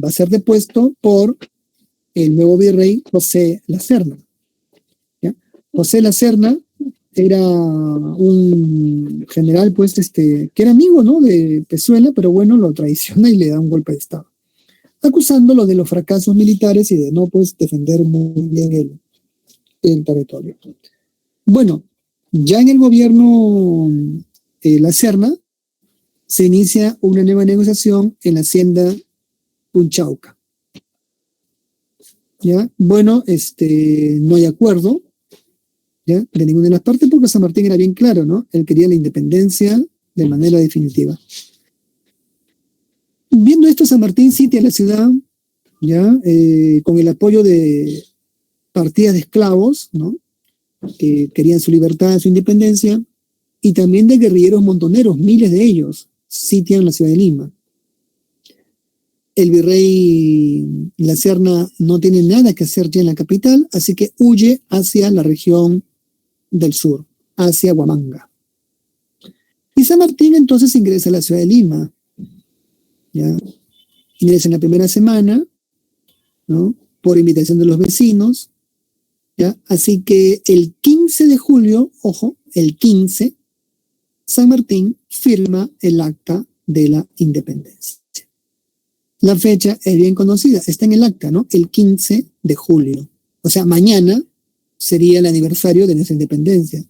Speaker 1: va a ser depuesto por el nuevo virrey José La Serna. ¿Ya? José La Serna era un general, pues, que era amigo, ¿no?, de Pezuela, pero bueno, lo traiciona y le da un golpe de estado, acusándolo de los fracasos militares y de no, pues, defender muy bien el territorio. Bueno, ya en el gobierno La Serna se inicia una nueva negociación en la hacienda Punchauca. ¿Ya? Bueno, no hay acuerdo, ¿ya?, de ninguna de las partes, porque San Martín era bien claro, ¿no? Él quería la independencia de manera definitiva. Viendo esto, San Martín sitia la ciudad, ¿ya? Con el apoyo de partidas de esclavos, ¿no?, que querían su libertad, su independencia, y también de guerrilleros montoneros, miles de ellos, sitian la ciudad de Lima. El virrey La Serna no tiene nada que hacer ya en la capital, así que huye hacia la región del sur, hacia Huamanga. Y San Martín entonces ingresa a la ciudad de Lima. ¿Ya? Ingresa en la primera semana, ¿no?, por invitación de los vecinos. ¿Ya? Así que el 15 de julio, ojo, el 15, San Martín firma el acta de la independencia. La fecha es bien conocida, está en el acta, ¿no? El 15 de julio. O sea, mañana sería el aniversario de nuestra independencia.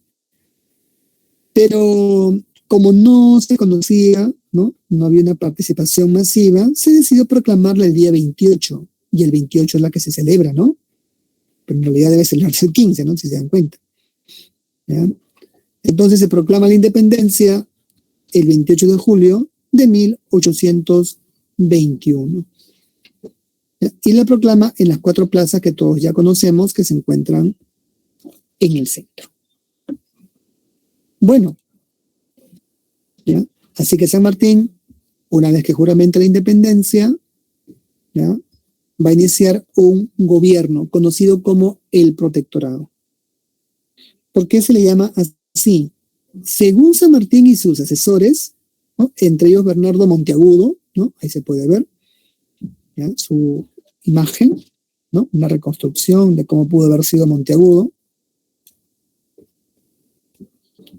Speaker 1: Pero como no se conocía, ¿no?, no había una participación masiva, se decidió proclamarla el día 28, y el 28 es la que se celebra, ¿no? Pero en realidad debe celebrarse el 15, ¿no?, si se dan cuenta. ¿Ya? Entonces se proclama la independencia el 28 de julio de 1821. ¿Ya? Y la proclama en las 4 plazas que todos ya conocemos, que se encuentran en el centro. Bueno, ¿ya? Así que San Martín, una vez que juramenta la independencia, ¿ya?, va a iniciar un gobierno conocido como el protectorado. ¿Por qué se le llama así? Según San Martín y sus asesores, ¿no?, entre ellos Bernardo Monteagudo, ¿no?, ahí se puede ver, ¿ya?, su imagen, ¿no?, una reconstrucción de cómo pudo haber sido Monteagudo.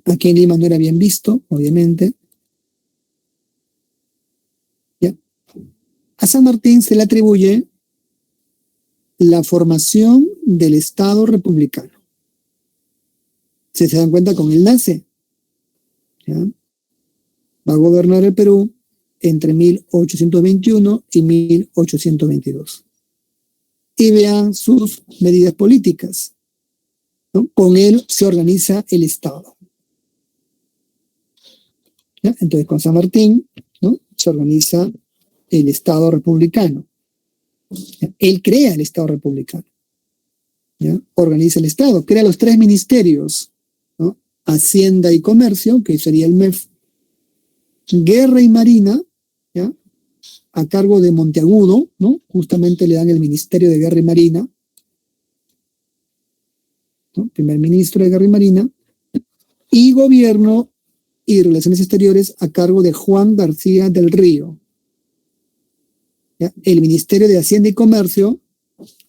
Speaker 1: Aquí en Lima no era bien visto, obviamente. ¿Ya? A San Martín se le atribuye la formación del Estado republicano. Si se dan cuenta, con él nace. ¿Ya? Va a gobernar el Perú entre 1821 y 1822. Y vean sus medidas políticas, ¿no? Con él se organiza el Estado. ¿Ya? Entonces, con San Martín, ¿no?, se organiza el Estado republicano. ¿Ya? Él crea el Estado republicano. ¿Ya? Organiza el Estado, crea los 3 ministerios, ¿no?, Hacienda y Comercio, que sería el MEF, Guerra y Marina, ¿ya?, a cargo de Monteagudo, ¿no? Justamente le dan el Ministerio de Guerra y Marina, ¿no?, primer ministro de Guerra y Marina, y Gobierno y Relaciones Exteriores a cargo de Juan García del Río. ¿Ya? El Ministerio de Hacienda y Comercio,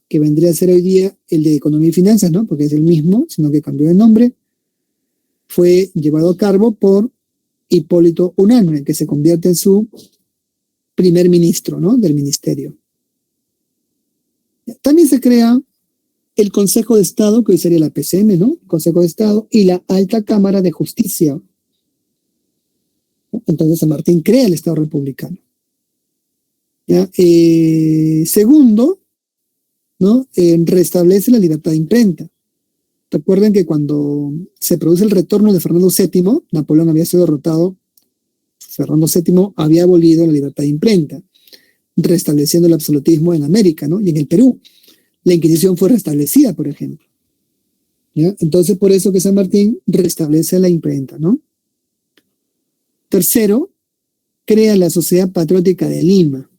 Speaker 1: que vendría a ser hoy día el de Economía y Finanzas, ¿no?, porque es el mismo, sino que cambió de nombre, fue llevado a cabo por Hipólito Unanue, que se convierte en su primer ministro, ¿no?, del ministerio. También se crea el Consejo de Estado, que hoy sería la PCM, ¿no?, Consejo de Estado, y la Alta Cámara de Justicia. Entonces San Martín crea el Estado republicano. ¿Ya? Segundo, ¿no? Restablece la libertad de imprenta. Recuerden que cuando se produce el retorno de Fernando VII, Napoleón había sido derrotado, Fernando VII había abolido la libertad de imprenta, restableciendo el absolutismo en América, ¿no? Y en el Perú. La Inquisición fue restablecida, por ejemplo. ¿Ya? Entonces, por eso que San Martín restablece la imprenta, ¿no? Tercero, crea la Sociedad Patriótica de Lima.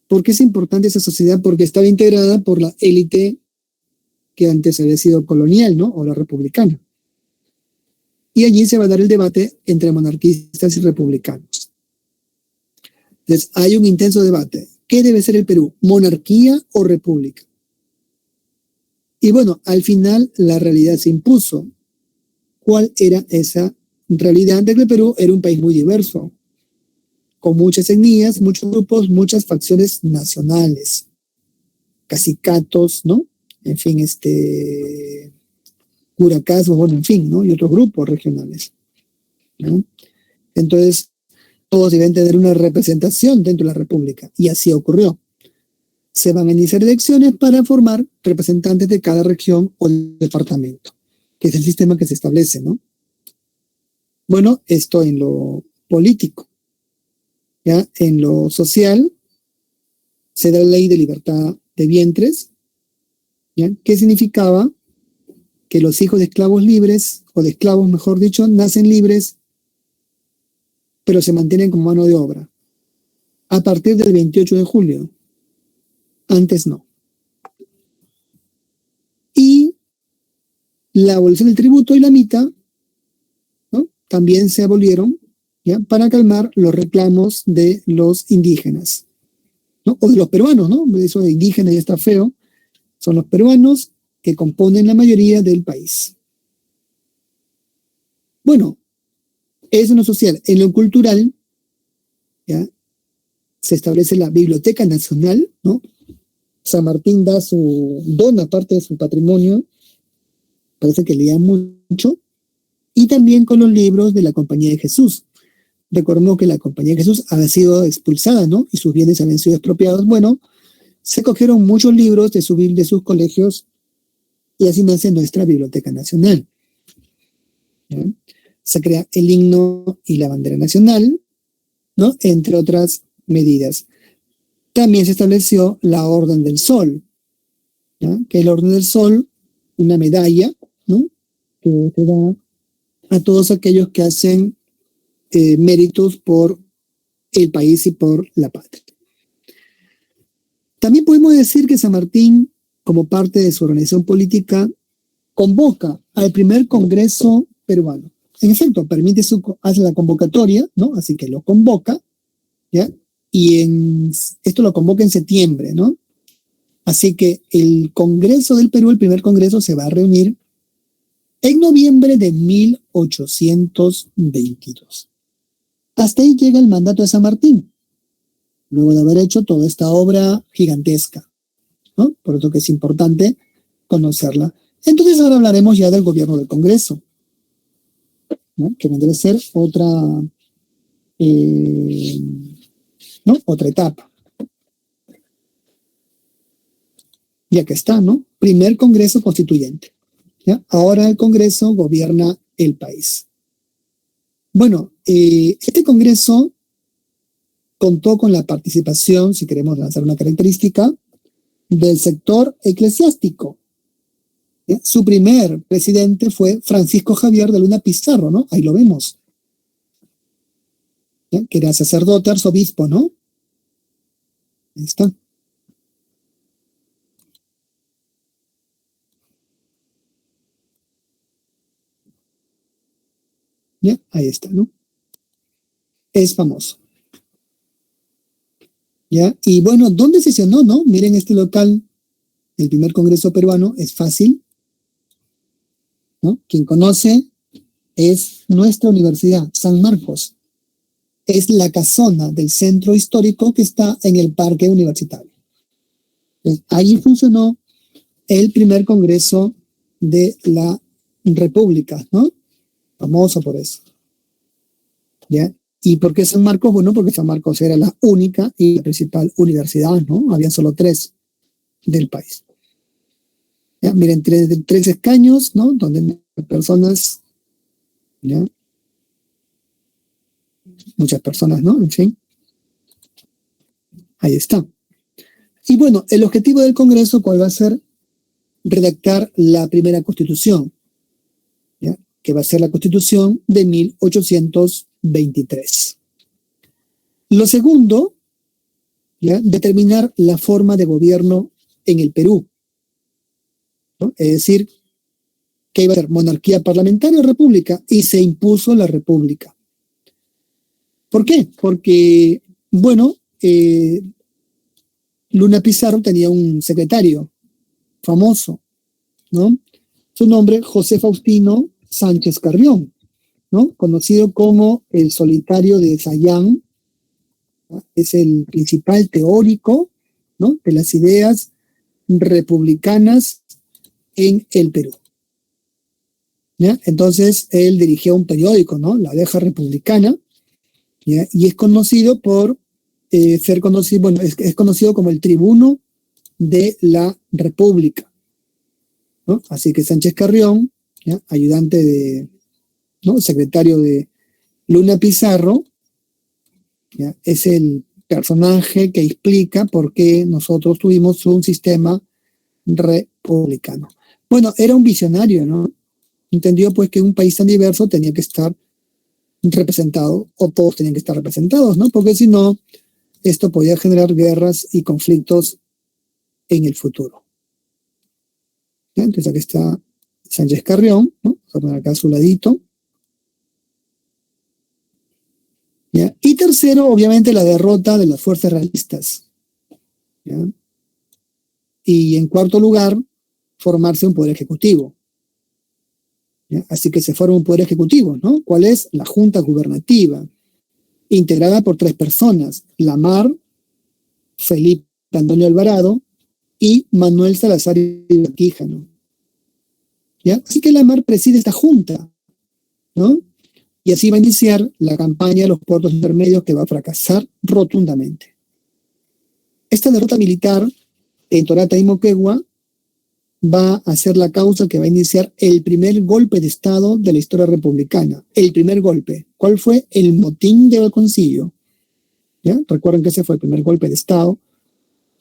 Speaker 1: ¿Por qué es importante esa sociedad? Porque estaba integrada por la élite que antes había sido colonial, ¿no? O la republicana. Y allí se va a dar el debate entre monarquistas y republicanos. Entonces, hay un intenso debate. ¿Qué debe ser el Perú? ¿Monarquía o república? Y bueno, al final la realidad se impuso. ¿Cuál era esa realidad? De que el Perú era un país muy diverso, con muchas etnias, muchos grupos, muchas facciones nacionales, cacicatos, ¿no? En fin, curacazos, bueno, en fin, ¿no? Y otros grupos regionales, ¿no? Entonces, todos deben tener una representación dentro de la República, y así ocurrió. Se van a iniciar elecciones para formar representantes de cada región o departamento, que es el sistema que se establece, ¿no? Bueno, esto en lo político. ¿Ya? En lo social, se da la ley de libertad de vientres, ¿ya? Que significaba que los hijos de esclavos libres, o de esclavos, mejor dicho, nacen libres, pero se mantienen como mano de obra, a partir del 28 de julio. Antes no. Y la abolición del tributo y la mita, ¿no? También se abolieron, ¿ya? Para calmar los reclamos de los indígenas, ¿no? O de los peruanos, ¿no? Eso de indígena ya está feo. Son los peruanos que componen la mayoría del país. Bueno, eso en lo social. En lo cultural, ¿ya? Se establece la Biblioteca Nacional, ¿no? San Martín dona parte de su patrimonio, parece que leía mucho, y también con los libros de la Compañía de Jesús. Recordemos que la Compañía de Jesús había sido expulsada, ¿no? Y sus bienes habían sido expropiados. Bueno, se cogieron muchos libros de sus colegios, y así nace nuestra Biblioteca Nacional, ¿ya? Se crea el himno y la bandera nacional, ¿no? Entre otras medidas. También se estableció la Orden del Sol, ¿ya? Que es la Orden del Sol, una medalla, ¿no? Que se da a todos aquellos que hacen méritos por el país y por la patria. También podemos decir que San Martín, como parte de su organización política, convoca al primer Congreso peruano. En efecto, hace la convocatoria, ¿no? Así que lo convoca, ¿ya? Y esto lo convoca en septiembre, ¿no? Así que el Congreso del Perú, el primer Congreso, se va a reunir en noviembre de 1822. Hasta ahí llega el mandato de San Martín, luego de haber hecho toda esta obra gigantesca, ¿no? Por eso que es importante conocerla. Entonces ahora hablaremos ya del gobierno del Congreso, ¿no? Que vendría a ser otra etapa. Ya que está, ¿no? Primer Congreso Constituyente, ¿ya? Ahora el Congreso gobierna el país. Bueno, este Congreso contó con la participación, si queremos lanzar una característica, del sector eclesiástico. ¿Ya? Su primer presidente fue Francisco Javier de Luna Pizarro, ¿no? Ahí lo vemos. ¿Ya? Que era sacerdote, arzobispo, ¿no? Ahí está. ¿Ya? Ahí está, ¿no? Es famoso. ¿Ya? Y bueno, ¿dónde sesionó, no? Miren este local, el primer Congreso peruano, es fácil, ¿no? Quien conoce es nuestra universidad, San Marcos. Es la casona del centro histórico que está en el parque universitario. Entonces, ahí funcionó el primer Congreso de la República, ¿no? Famoso por eso. ¿Ya? ¿Y por qué San Marcos? Bueno, porque San Marcos era la única y la principal universidad, ¿no? Habían solo 3. del país. ¿Ya? Miren, tres escaños, ¿no? Donde personas, ¿ya? Muchas personas, ¿no? En fin, ahí está. Y bueno, el objetivo del Congreso, ¿cuál va a ser? Redactar la primera Constitución, ¿ya? Que va a ser la Constitución de 1823. Lo segundo, ¿ya? Determinar la forma de gobierno en el Perú, ¿no? Es decir, que iba a ser monarquía parlamentaria o república, y se impuso la república. ¿Por qué? Porque, bueno, Luna Pizarro tenía un secretario famoso, ¿no? Su nombre, José Faustino Sánchez Carrión, ¿no? Conocido como el solitario de Sayán, ¿no? Es el principal teórico, ¿no? De las ideas republicanas en el Perú, ¿ya? Entonces, él dirigió un periódico, ¿no? La Abeja Republicana, ¿ya? Y es conocido por ser conocido, bueno, es conocido como el tribuno de la República, ¿no? Así que Sánchez Carrión, ¿ya? Ayudante de, ¿no? Secretario de Luna Pizarro, ¿ya? Es el personaje que explica por qué nosotros tuvimos un sistema republicano. Bueno, era un visionario, ¿no? Entendió pues que un país tan diverso tenía que estar representado, o todos tenían que estar representados, ¿no? Porque si no, esto podía generar guerras y conflictos en el futuro. ¿Ya? Entonces aquí está Sánchez Carrión, ¿no? Vamos a poner acá a su ladito. ¿Ya? Y tercero, obviamente, la derrota de las fuerzas realistas. ¿Ya? Y en cuarto lugar, formarse un poder ejecutivo. ¿Ya? Así que se forma un poder ejecutivo, ¿no? ¿Cuál es? La Junta Gubernativa, integrada por 3 personas: Lamar, Felipe Antonio Alvarado y Manuel Salazar y Quijano. ¿Ya? Así que Lamar preside esta junta, ¿no? Y así va a iniciar la campaña de los puertos intermedios, que va a fracasar rotundamente. Esta derrota militar en Torata y Moquegua va a ser la causa que va a iniciar el primer golpe de Estado de la historia republicana. El primer golpe. ¿Cuál fue? El motín de Balconcillo. ¿Ya? Recuerden que ese fue el primer golpe de Estado.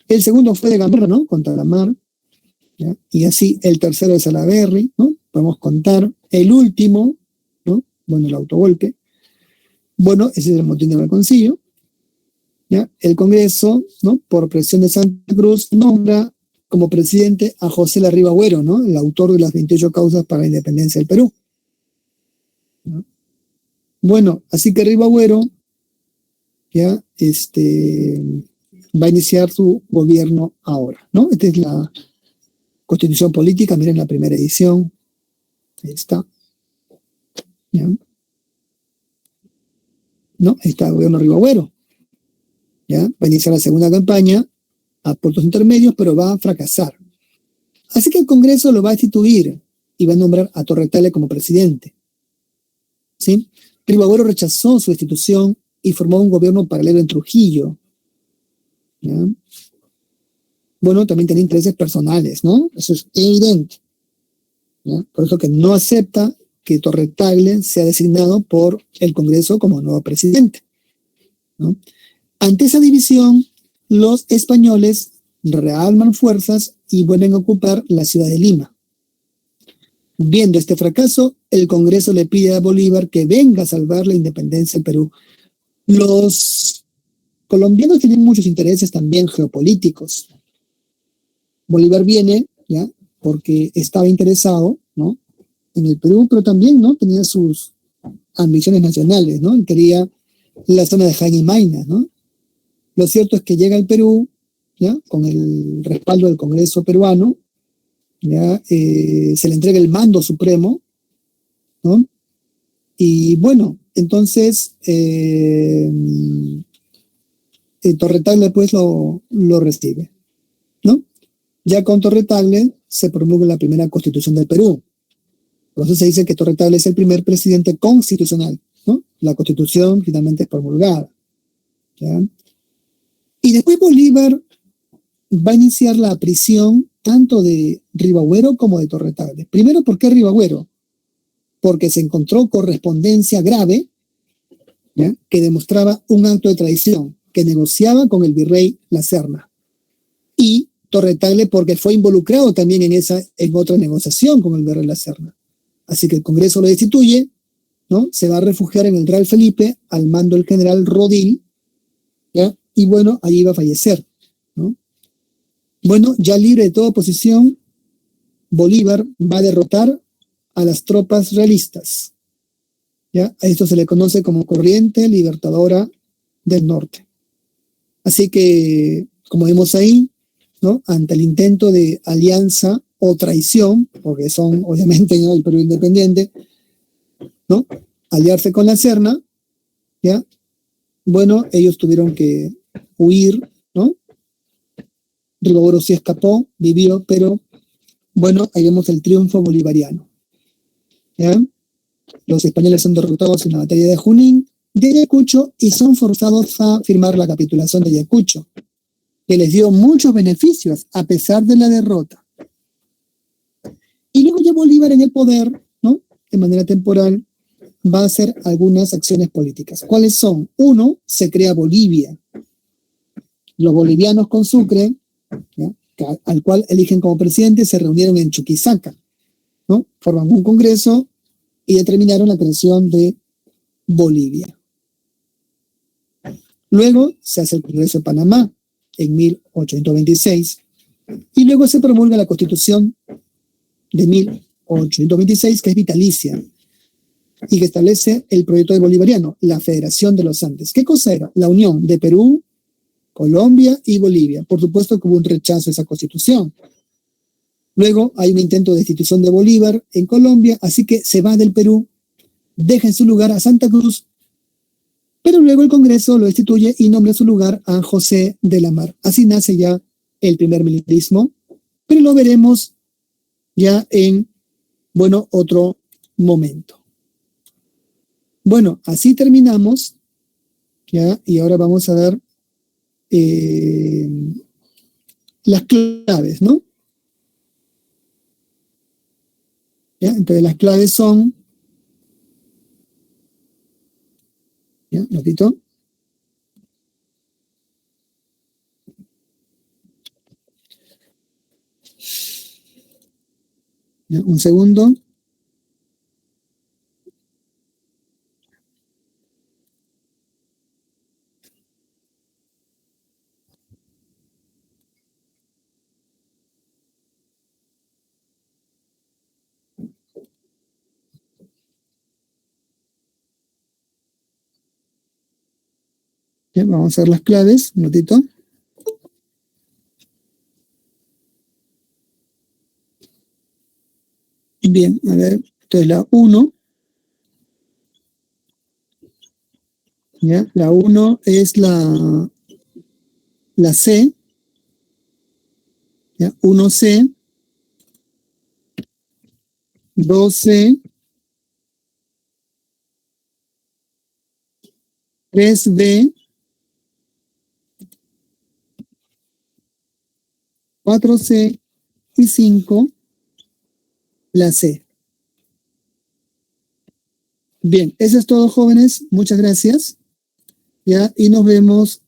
Speaker 1: El segundo fue de Gamarra, ¿no? Contra Lamar. ¿Ya? Y así el tercero de Salaverry, ¿no? Podemos contar. El último, ¿no? Bueno, el autogolpe. Bueno, ese es el motín de Balconcillo. ¿Ya? El Congreso, ¿no? Por presión de Santa Cruz, nombra como presidente a José Larriba Agüero, ¿no? El autor de las 28 causas para la independencia del Perú, ¿no? Bueno, así que Riva Agüero ya va a iniciar su gobierno ahora, ¿no? Esta es la Constitución Política, miren la primera edición, ahí está, ¿ya? ¿No? Ahí está el gobierno Riva Agüero, ¿ya? Va a iniciar la segunda campaña a puertos intermedios, pero va a fracasar. Así que el Congreso lo va a destituir y va a nombrar a Torretale como presidente, ¿sí? Riva Agüero rechazó su destitución y formó un gobierno paralelo en Trujillo, ¿ya? Bueno, también tenía intereses personales, ¿no? Eso es evidente, ¿ya? Por eso que no acepta que Torretale sea designado por el Congreso como nuevo presidente, ¿no? Ante esa división, los españoles rearman fuerzas y vuelven a ocupar la ciudad de Lima. Viendo este fracaso, el Congreso le pide a Bolívar que venga a salvar la independencia del Perú. Los colombianos tienen muchos intereses también geopolíticos. Bolívar viene, ¿ya? Porque estaba interesado, ¿no? En el Perú, pero también, ¿no? Tenía sus ambiciones nacionales, ¿no? Él quería la zona de Jaime y Maynas, ¿no? Lo cierto es que llega al Perú, ¿ya? Con el respaldo del Congreso peruano, ¿ya? Se le entrega el mando supremo, ¿no? Y bueno, entonces Torretale pues lo recibe, ¿no? Ya con Torretale se promulga la primera Constitución del Perú. Por eso se dice que Torretale es el primer presidente constitucional, ¿no? La Constitución finalmente es promulgada, ¿ya? Y después Bolívar va a iniciar la prisión tanto de Ribagüero como de Torre-Tagle. Primero, ¿por qué Ribagüero? Porque se encontró correspondencia grave, ¿ya?, que demostraba un acto de traición, que negociaba con el virrey La Serna. Y Torre-Tagle porque fue involucrado también en otra negociación con el virrey La Serna. Así que el Congreso lo destituye, ¿no? Se va a refugiar en el Real Felipe al mando del general Rodil, ¿ya? Y bueno, allí va a fallecer, ¿no? Bueno, ya libre de toda oposición, Bolívar va a derrotar a las tropas realistas, ¿ya? A esto se le conoce como Corriente Libertadora del Norte. Así que, como vemos ahí, ¿no?, ante el intento de alianza o traición, porque son obviamente, ¿no?, el Perú independiente, ¿no?, aliarse con la Serna, ¿ya? Bueno, ellos tuvieron que huir, ¿no? Ribagüero sí escapó, vivió, pero bueno, ahí vemos el triunfo bolivariano, ¿ya? Los españoles son derrotados en la batalla de Junín, de Ayacucho, y son forzados a firmar la capitulación de Ayacucho, que les dio muchos beneficios a pesar de la derrota. Y luego ya Bolívar en el poder, ¿no?, de manera temporal, va a hacer algunas acciones políticas. ¿Cuáles son? Uno, se crea Bolivia. Los bolivianos con Sucre, ¿ya?, al cual eligen como presidente, se reunieron en Chuquisaca, ¿no? Forman un congreso y determinaron la creación de Bolivia. Luego se hace el Congreso de Panamá en 1826 y luego se promulga la Constitución de 1826, que es vitalicia y que establece el proyecto bolivariano, la Federación de los Andes. ¿Qué cosa era? La unión de Perú, Colombia y Bolivia. Por supuesto que hubo un rechazo a esa constitución. Luego hay un intento de destitución de Bolívar en Colombia, así que se va del Perú, deja en su lugar a Santa Cruz, pero luego el Congreso lo destituye y nombra en su lugar a José de la Mar. Así nace ya el primer militarismo, pero lo veremos ya en, bueno, otro momento. Bueno, así terminamos, ¿ya? Y ahora vamos a ver las claves, ¿no? ¿Ya? Entonces las claves son, ¿ya? Un ratito. ¿Ya? Un segundo. ¿Ya? Vamos a ver las claves, un ratito. Bien, a ver, entonces la 1, ¿ya? La 1 es la C, ¿ya? 1C, 2C, 3B, 4C y 5, la C. Bien, eso es todo, jóvenes. Muchas gracias. ¿Ya? Y nos vemos